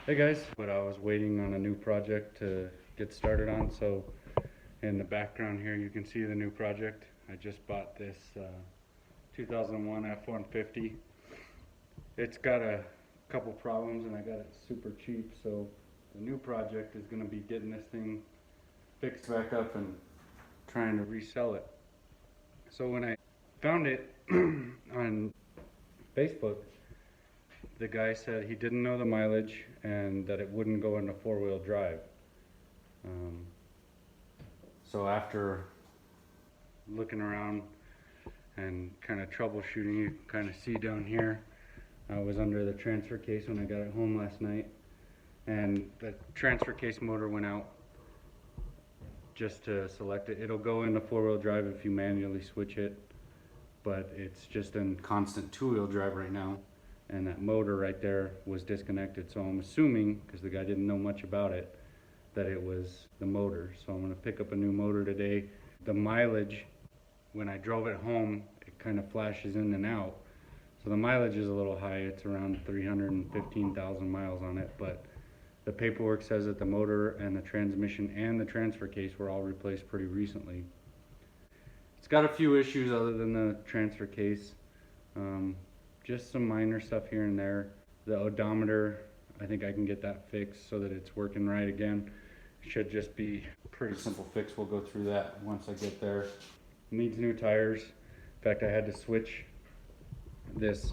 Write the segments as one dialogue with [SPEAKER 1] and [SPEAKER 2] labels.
[SPEAKER 1] Hey guys, but I was waiting on a new project to get started on, so in the background here you can see the new project. I just bought this 2001 F-150. It's got a couple problems and I got it super cheap, so the new project is going to be getting this thing fixed back up and trying to resell it. So when I found it on Facebook, the guy said he didn't know the mileage and that it wouldn't go into four-wheel drive. So after looking around and kind of troubleshooting, you can kind of see down here, I was under the transfer case when I got it home last night, and the transfer case motor went out just to select it. It'll go into four-wheel drive if you manually switch it, but it's just in constant two-wheel drive right now. And that motor right there was disconnected, so I'm assuming, because the guy didn't know much about it, that it was the motor. So I'm going to pick up a new motor today. The mileage, when I drove it home, it kind of flashes in and out, so the mileage is a little high. It's around 315,000 miles on it, but the paperwork says that the motor and the transmission and the transfer case were all replaced pretty recently. It's got a few issues other than the transfer case. Just some minor stuff here and there. The odometer, I think I can get that fixed so that it's working right again. It should just be a pretty simple fix. We'll go through that once I get there. It needs new tires. In fact, I had to switch this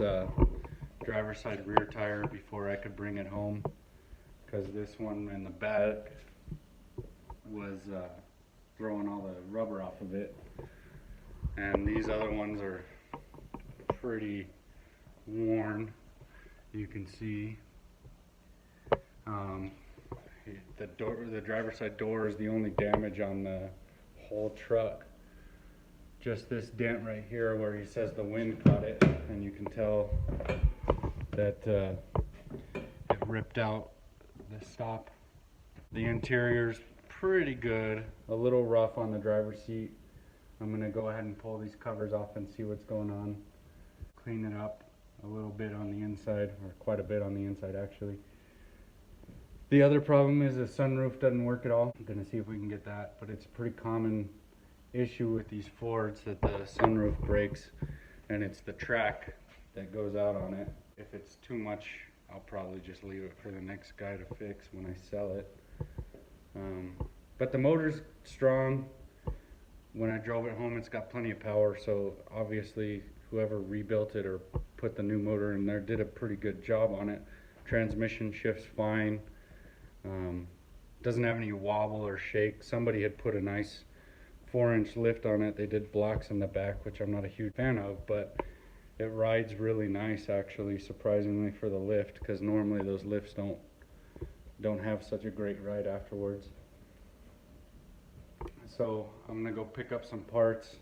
[SPEAKER 1] driver's side rear tire before I could bring it home, because this one in the back was throwing all the rubber off of it. And these other ones are pretty worn, you can see. The driver's side door is the only damage on the whole truck. Just this dent right here where he says the wind caught it, and you can tell that it ripped out the stop. The interior's pretty good, a little rough on the driver's seat. I'm gonna go ahead and pull these covers off and see what's going on. Clean it up a little bit on the inside, or quite a bit on the inside actually. The other problem is the sunroof doesn't work at all. I'm gonna see if we can get that, but it's a pretty common issue with these Fords that the sunroof breaks, and it's the track that goes out on it. If it's too much, I'll probably just leave it for the next guy to fix when I sell it. But the motor's strong. When I drove it home, it's got plenty of power, so obviously whoever rebuilt it or put the new motor in there did a pretty good job on it. Transmission shifts fine. Doesn't have any wobble or shake. Somebody had put a nice 4-inch lift on it. They did blocks in the back, which I'm not a huge fan of, but it rides really nice actually, surprisingly, for the lift, because normally those lifts don't have such a great ride afterwards. So I'm gonna go pick up some parts,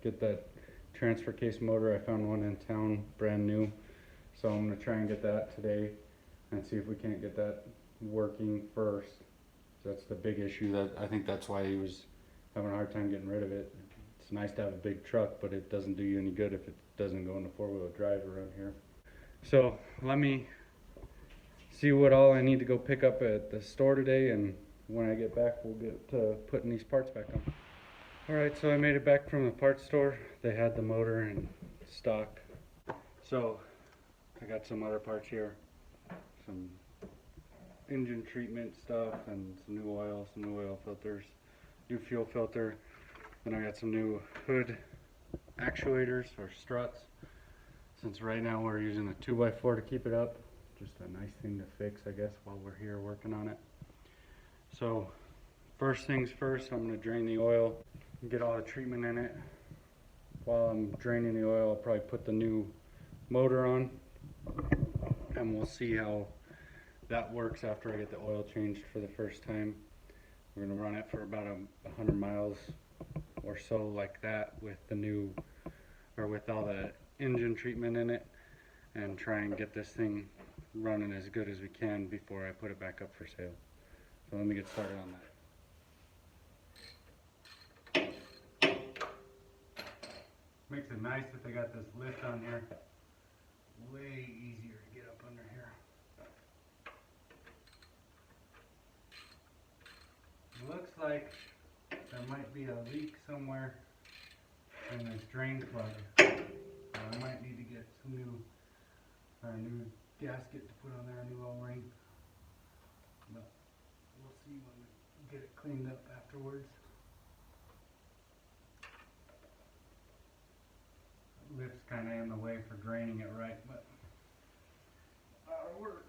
[SPEAKER 1] get that transfer case motor. I found one in town, brand new, so I'm gonna try and get that today and see if we can't get that working first. So that's the big issue. That I think that's why he was having a hard time getting rid of it. It's nice to have a big truck, but it doesn't do you any good if it doesn't go into four-wheel drive around here. So let me see what all I need to go pick up at the store today, and when I get back, we'll get to putting these parts back on. Alright, so I made it back from the parts store. They had the motor in stock. So I got some other parts here. Some engine treatment stuff and some new oil filters, new fuel filter. Then I got some new hood actuators or struts. Since right now we're using a 2x4 to keep it up. Just a nice thing to fix, I guess, while we're here working on it. So first things first, I'm going to drain the oil and get all the treatment in it. While I'm draining the oil, I'll probably put the new motor on, and we'll see how that works after I get the oil changed for the first time. We're going to run it for about 100 miles or so like that with the new, or with all the engine treatment in it, and try and get this thing running as good as we can before I put it back up for sale. So let me get started on that. Makes it nice that they got this lift on here. Way easier to get up under here. like there might be a leak somewhere in this drain plug. I might need to get some new gasket to put on there, a new O-ring. But we'll see when we get it cleaned up afterwards. Lift's kind of in the way for draining it right, but that'll work.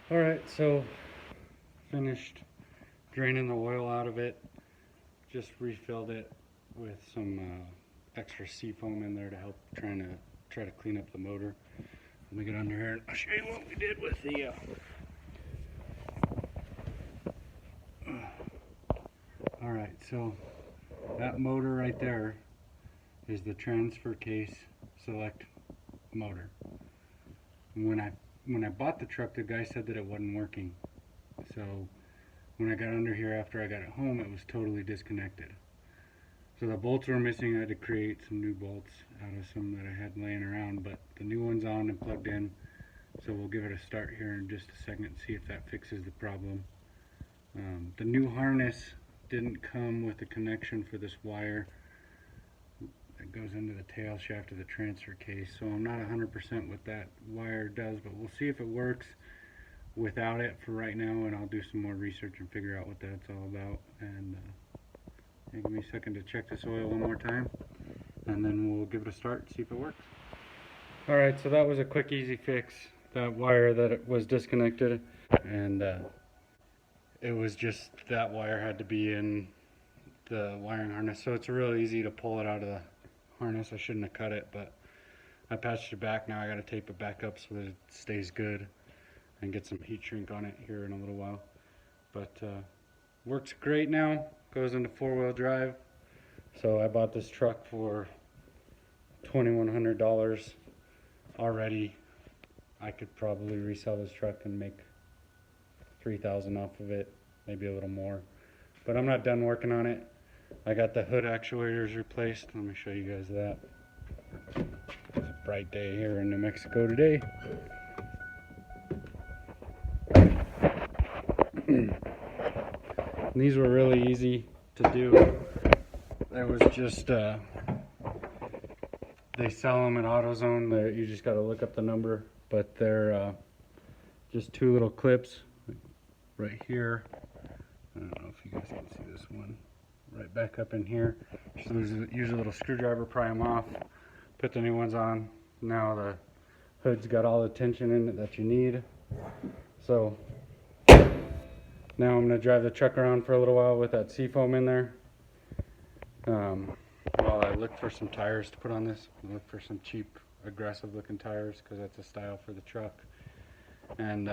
[SPEAKER 1] Alright, so finished draining the oil out of it. Just refilled it with some extra seafoam in there to help try to clean up the motor. Let me get under here and I'll show you what we did with the Alright, so that motor right there is the transfer case select motor. When I bought the truck, the guy said that it wasn't working. So when I got under here after I got it home, it was totally disconnected. So the bolts were missing. I had to create some new bolts out of some that I had laying around, but the new one's on and plugged in. So we'll give it a start here in just a second and see if that fixes the problem. The new harness didn't come with a connection for this wire that goes into the tail shaft of the transfer case, so I'm not 100% what that wire does, but we'll see if it works without it for right now, and I'll do some more research and figure out what that's all about. And give me a second to check this oil one more time, and then we'll give it a start and see if it works. Alright, so that was a quick easy fix. That wire that it was disconnected, and it was just that wire had to be in the wiring harness, so it's real easy to pull it out of the harness. I shouldn't have cut it, but I patched it back. Now I got to tape it back up so that it stays good and get some heat shrink on it here in a little while. But works great now. Goes into 4-wheel drive. So I bought this truck for $2,100 already. I could probably resell this truck and make $3,000 off of it, maybe a little more. But I'm not done working on it. I got the hood actuators replaced. Let me show you guys that. It's a bright day here in New Mexico today. These were really easy to do. There was just, they sell them at AutoZone. You just got to look up the number, but they're just two little clips right here. I don't know if you guys can see this one. Right back up in here. So use a little screwdriver, pry them off, put the new ones on. Now the hood's got all the tension in it that you need. So now I'm going to drive the truck around for a little while with that seafoam in there. While I look for some tires to put on this. Look for some cheap, aggressive looking tires because that's a style for the truck. And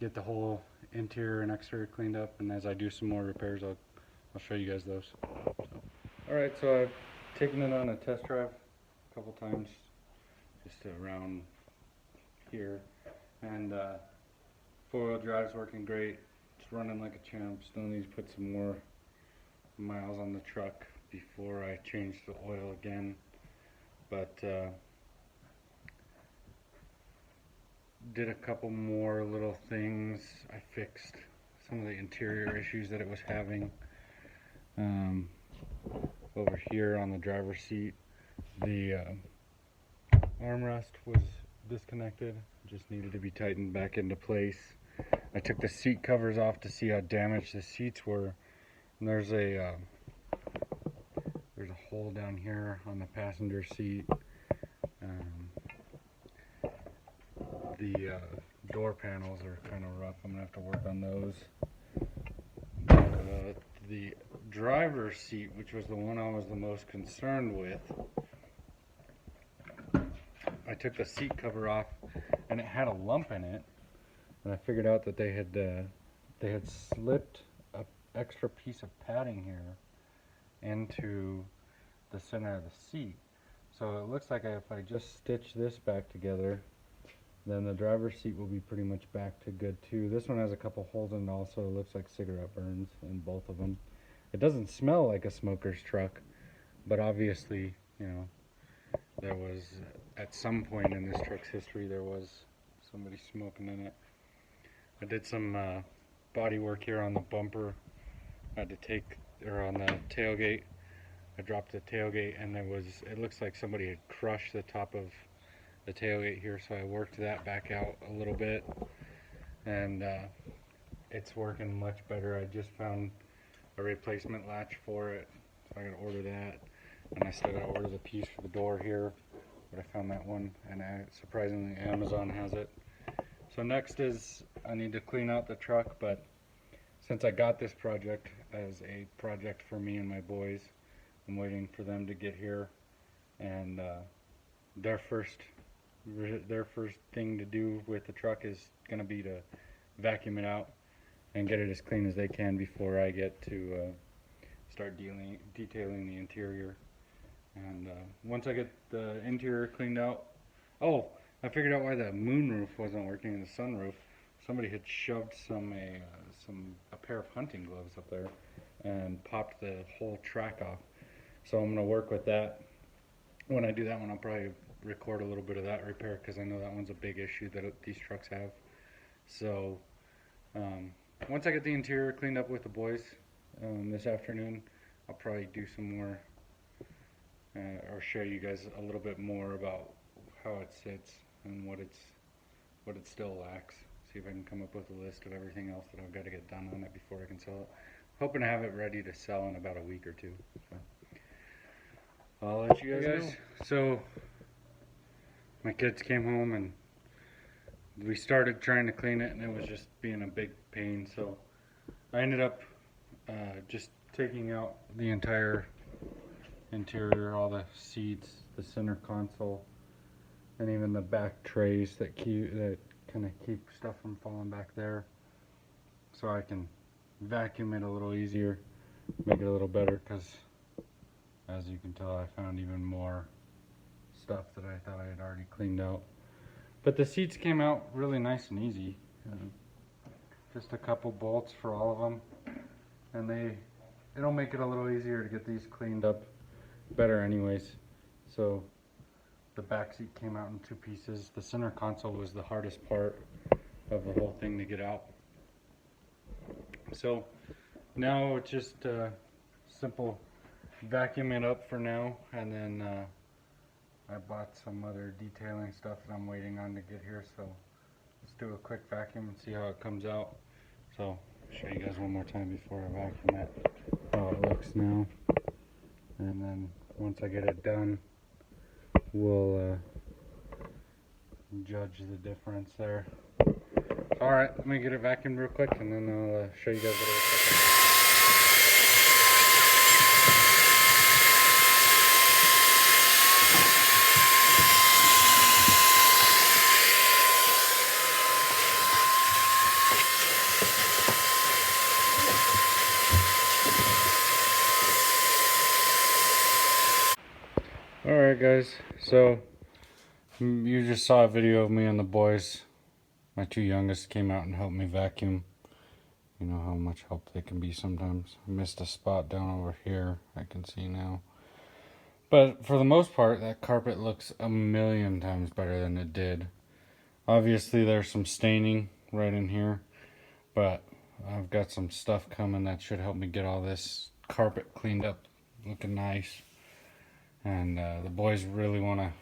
[SPEAKER 1] get the whole interior and exterior cleaned up, and as I do some more repairs, I'll show you guys those. Alright, so I've taken it on a test drive a couple times, just around here, and 4-wheel drive's working great. It's running like a champ. Still need to put some more miles on the truck before I change the oil again, but did a couple more little things. I fixed some of the interior issues that it was having. Over here on the driver's seat, the armrest was disconnected, just needed to be tightened back into place. I took the seat covers off to see how damaged the seats were, and there's a hole down here on the passenger seat. The door panels are kind of rough. I'm gonna have to work on those. The driver's seat, which was the one I was the most concerned with, I took the seat cover off and it had a lump in it, and I figured out that they had slipped an extra piece of padding here into the center of the seat. So it looks like if I just stitch this back together, then the driver's seat will be pretty much back to good too. This one has a couple holes in it also. It looks like cigarette burns in both of them. It doesn't smell like a smoker's truck, but obviously, you know, there was, at some point in this truck's history, there was somebody smoking in it. I did some body work here on the bumper. I had to take, or on the tailgate. I dropped the tailgate and it looks like somebody had crushed the top of the tailgate here, so I worked that back out a little bit, and it's working much better. I just found a replacement latch for it, so I gotta order that, and I still gotta order the piece for the door here, but I found that one, and surprisingly Amazon has it. So next is I need to clean out the truck, but since I got this project as a project for me and my boys, I'm waiting for them to get here, and their first thing to do with the truck is gonna be to vacuum it out and get it as clean as they can before I get to start detailing the interior. And once I get the interior cleaned out, oh, I figured out why the moonroof wasn't working in the sunroof. Somebody had shoved a pair of hunting gloves up there and popped the whole track off. So I'm gonna work with that. When I do that one, I'll probably record a little bit of that repair, because I know that one's a big issue that these trucks have. So once I get the interior cleaned up with the boys this afternoon, I'll probably do some more or show you guys a little bit more about how it sits and what it still lacks. See if I can come up with a list of everything else that I've got to get done on it before I can sell it. Hoping to have it ready to sell in about a week or two. So I'll let you guys know. So my kids came home and we started trying to clean it, and it was just being a big pain. So I ended up just taking out the entire interior, all the seats, the center console, and even the back trays that kind of keep stuff from falling back there, so I can vacuum it a little easier, make it a little better, because as you can tell, I found even more stuff that I thought I had already cleaned out. But the seats came out really nice and easy. Just a couple bolts for all of them, and it'll make it a little easier to get these cleaned up better anyways. So the back seat came out in 2 pieces. The center console was the hardest part of the whole thing to get out. So now it's just simple vacuum it up for now, and then I bought some other detailing stuff that I'm waiting on to get here, so let's do a quick vacuum and see how it comes out. So I'll show you guys one more time before I vacuum it, how it looks now, and then once I get it done, we'll judge the difference there. Alright, let me get it vacuumed real quick, and then I'll show you guys what it looks like. Alright guys, so you just saw a video of me and the boys. My 2 youngest came out and helped me vacuum. You know how much help they can be sometimes. I missed a spot down over here, I can see now. But for the most part, that carpet looks a million times better than it did. Obviously there's some staining right in here, but I've got some stuff coming that should help me get all this carpet cleaned up, looking nice. And the boys really want to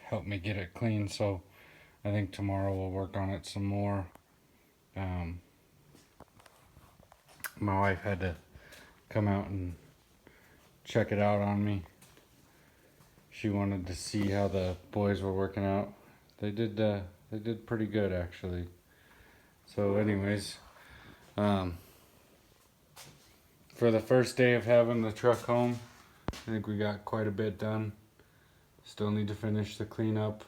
[SPEAKER 1] help me get it clean, so I think tomorrow we'll work on it some more. My wife had to come out and check it out on me. She wanted to see how the boys were working out. They did pretty good actually. So anyways, for the first day of having the truck home, I think we got quite a bit done. Still need to finish the cleanup,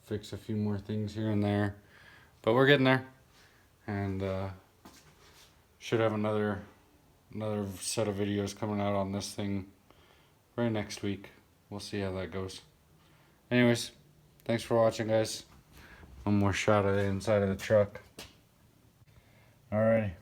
[SPEAKER 1] fix a few more things here and there, but we're getting there, and should have another set of videos coming out on this thing right next week. We'll see how that goes. Anyways, thanks for watching, guys. One more shot of the inside of the truck. Alright,